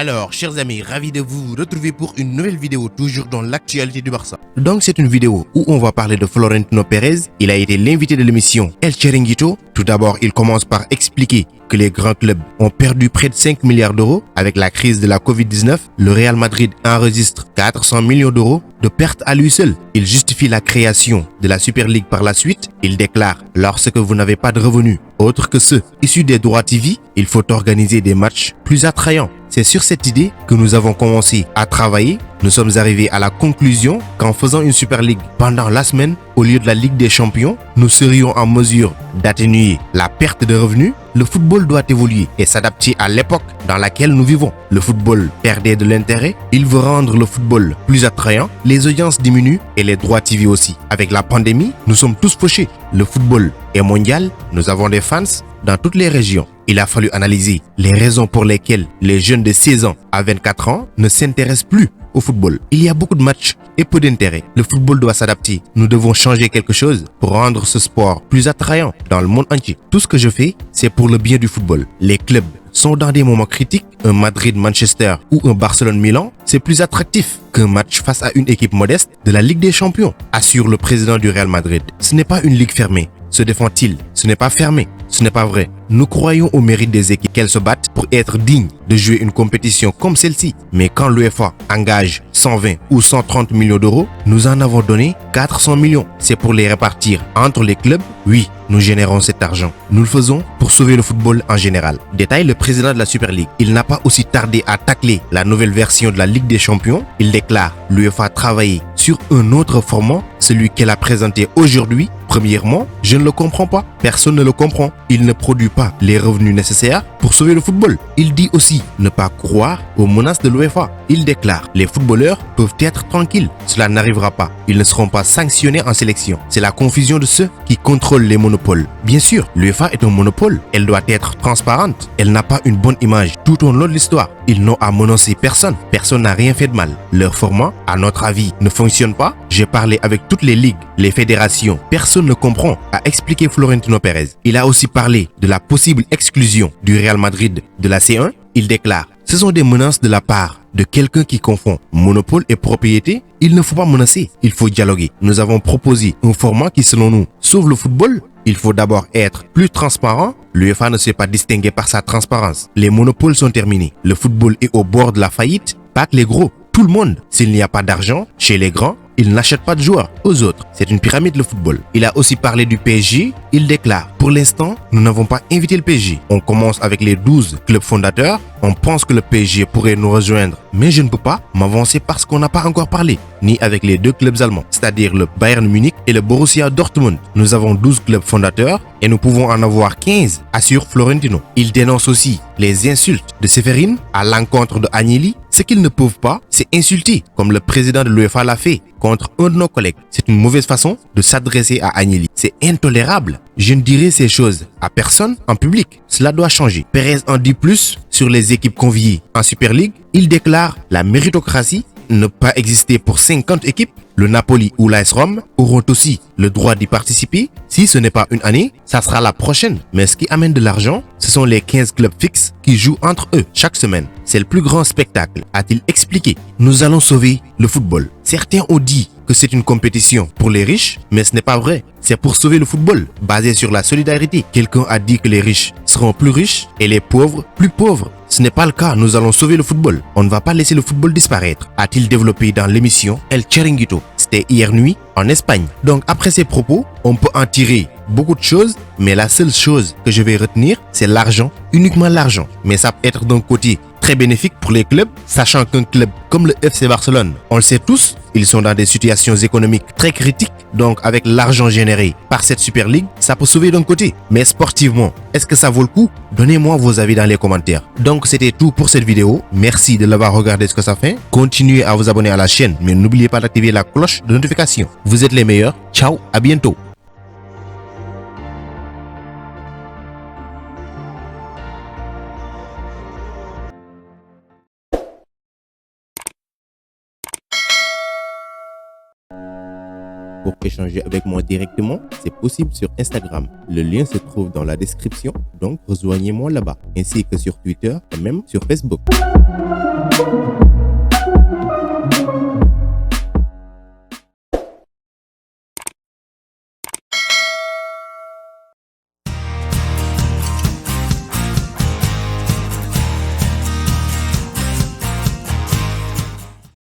Alors, chers amis, ravi de vous retrouver pour une nouvelle vidéo, toujours dans l'actualité du Barça. Donc, c'est une vidéo où on va parler de Florentino Pérez. Il a été l'invité de l'émission El Chiringuito. Tout d'abord, il commence par expliquer que les grands clubs ont perdu près de 5 milliards d'euros avec la crise de la Covid-19. Le Real Madrid enregistre 400 millions d'euros de pertes à lui seul. Il justifie la création de la Super League par la suite. Il déclare: lorsque vous n'avez pas de revenus autres que ceux issus des droits TV, il faut organiser des matchs plus attrayants. C'est sur cette idée que nous avons commencé à travailler. Nous sommes arrivés à la conclusion qu'en faisant une Super League pendant la semaine, au lieu de la Ligue des Champions, nous serions en mesure d'atténuer la perte de revenus. Le football doit évoluer et s'adapter à l'époque dans laquelle nous vivons. Le football perdait de l'intérêt. Il veut rendre le football plus attrayant. Les audiences diminuent et les droits TV aussi. Avec la pandémie, nous sommes tous fauchés. Le football est mondial. Nous avons des fans dans toutes les régions. Il a fallu analyser les raisons pour lesquelles les jeunes de 16 ans à 24 ans ne s'intéressent plus au football. Il y a beaucoup de matchs et peu d'intérêt. Le football doit s'adapter. Nous devons changer quelque chose pour rendre ce sport plus attrayant dans le monde entier. Tout ce que je fais, c'est pour le bien du football. Les clubs sont dans des moments critiques. Un Madrid-Manchester ou un Barcelone-Milan, c'est plus attractif qu'un match face à une équipe modeste de la Ligue des Champions, assure le président du Real Madrid. Ce n'est pas une ligue fermée, se défend-il. Ce n'est pas fermé. Ce n'est pas vrai. Nous croyons au mérite des équipes, qu'elles se battent pour être dignes de jouer une compétition comme celle-ci. Mais quand l'UEFA engage 120 ou 130 millions d'euros, nous en avons donné 400 millions. C'est pour les répartir entre les clubs. Oui, nous générons cet argent. Nous le faisons pour sauver le football en général. Détaille le président de la Super League. Il n'a pas aussi tardé à tacler la nouvelle version de la Ligue des Champions. Il déclare: l'UEFA a travaillé sur un autre format, celui qu'elle a présenté aujourd'hui. Premièrement, je ne le comprends pas. Personne ne le comprend. Il ne produit pas les revenus nécessaires pour sauver le football. Il dit aussi ne pas croire aux menaces de l'UEFA. Il déclare: les footballeurs peuvent être tranquilles. Cela n'arrivera pas. Ils ne seront pas sanctionnés en sélection. C'est la confusion de ceux qui contrôlent les monopoles. Bien sûr, l'UEFA est un monopole. Elle doit être transparente. Elle n'a pas une bonne image tout au long de l'histoire. Ils n'ont à menacer personne. Personne n'a rien fait de mal. Leur format, à notre avis, ne fonctionne pas. J'ai parlé avec toutes les ligues, les fédérations. Personne ne comprend, a expliqué Florentino Pérez. Il a aussi parlé de la possible exclusion du Real Madrid de la C1. Il déclare: ce sont des menaces de la part de quelqu'un qui confond monopole et propriété. Il ne faut pas menacer, il faut dialoguer. Nous avons proposé un format qui, selon nous, sauve le football. Il faut d'abord être plus transparent. L'UEFA ne s'est pas distingué par sa transparence. Les monopoles sont terminés. Le football est au bord de la faillite. Pas que les gros, tout le monde. S'il n'y a pas d'argent chez les grands, ils n'achètent pas de joueurs aux autres. C'est une pyramide, le football. Il a aussi parlé du PSG. Il déclare: pour l'instant, nous n'avons pas invité le PSG. On commence avec les 12 clubs fondateurs. On pense que le PSG pourrait nous rejoindre, mais je ne peux pas m'avancer parce qu'on n'a pas encore parlé, ni avec les deux clubs allemands, c'est-à-dire le Bayern Munich et le Borussia Dortmund. Nous avons 12 clubs fondateurs et nous pouvons en avoir 15, assure Florentino. Il dénonce aussi les insultes de Séphérine à l'encontre de Agnelli. Ce qu'ils ne peuvent pas, c'est insulter, comme le président de l'UEFA l'a fait contre un de nos collègues. C'est une mauvaise façon de s'adresser à Agnelli. C'est intolérable. Je ne dirai ces choses à personne en public. Cela doit changer. Pérez en dit plus sur les équipes conviées en Super League. Il déclare: la méritocratie ne pas exister pour 50 équipes. Le Napoli ou l'AS Rome auront aussi le droit d'y participer. Si ce n'est pas une année, ça sera la prochaine. Mais ce qui amène de l'argent, ce sont les 15 clubs fixes qui jouent entre eux chaque semaine. C'est le plus grand spectacle, a-t-il expliqué. Nous allons sauver le football. Certains ont dit que c'est une compétition pour les riches, mais ce n'est pas vrai. C'est pour sauver le football, basé sur la solidarité. Quelqu'un a dit que les riches seront plus riches et les pauvres plus pauvres. Ce n'est pas le cas, nous allons sauver le football. On ne va pas laisser le football disparaître, a-t-il développé dans l'émission El Chiringuito. C'était hier nuit en Espagne. Donc après ces propos, on peut en tirer beaucoup de choses, mais la seule chose que je vais retenir, c'est l'argent, uniquement l'argent. Mais ça peut être d'un côté très bénéfique pour les clubs, sachant qu'un club comme le FC Barcelone, on le sait tous, ils sont dans des situations économiques très critiques. Donc avec l'argent généré par cette Super League, ça peut sauver d'un côté. Mais sportivement, est-ce que ça vaut le coup? Donnez-moi vos avis dans les commentaires. Donc c'était tout pour cette vidéo. Merci de l'avoir regardé jusqu'à sa fin. Continuez à vous abonner à la chaîne, mais n'oubliez pas d'activer la cloche de notification. Vous êtes les meilleurs. Ciao, à bientôt. Pour échanger avec moi directement, c'est possible sur Instagram. Le lien se trouve dans la description, donc rejoignez-moi là-bas, ainsi que sur Twitter et même sur Facebook. Thank you.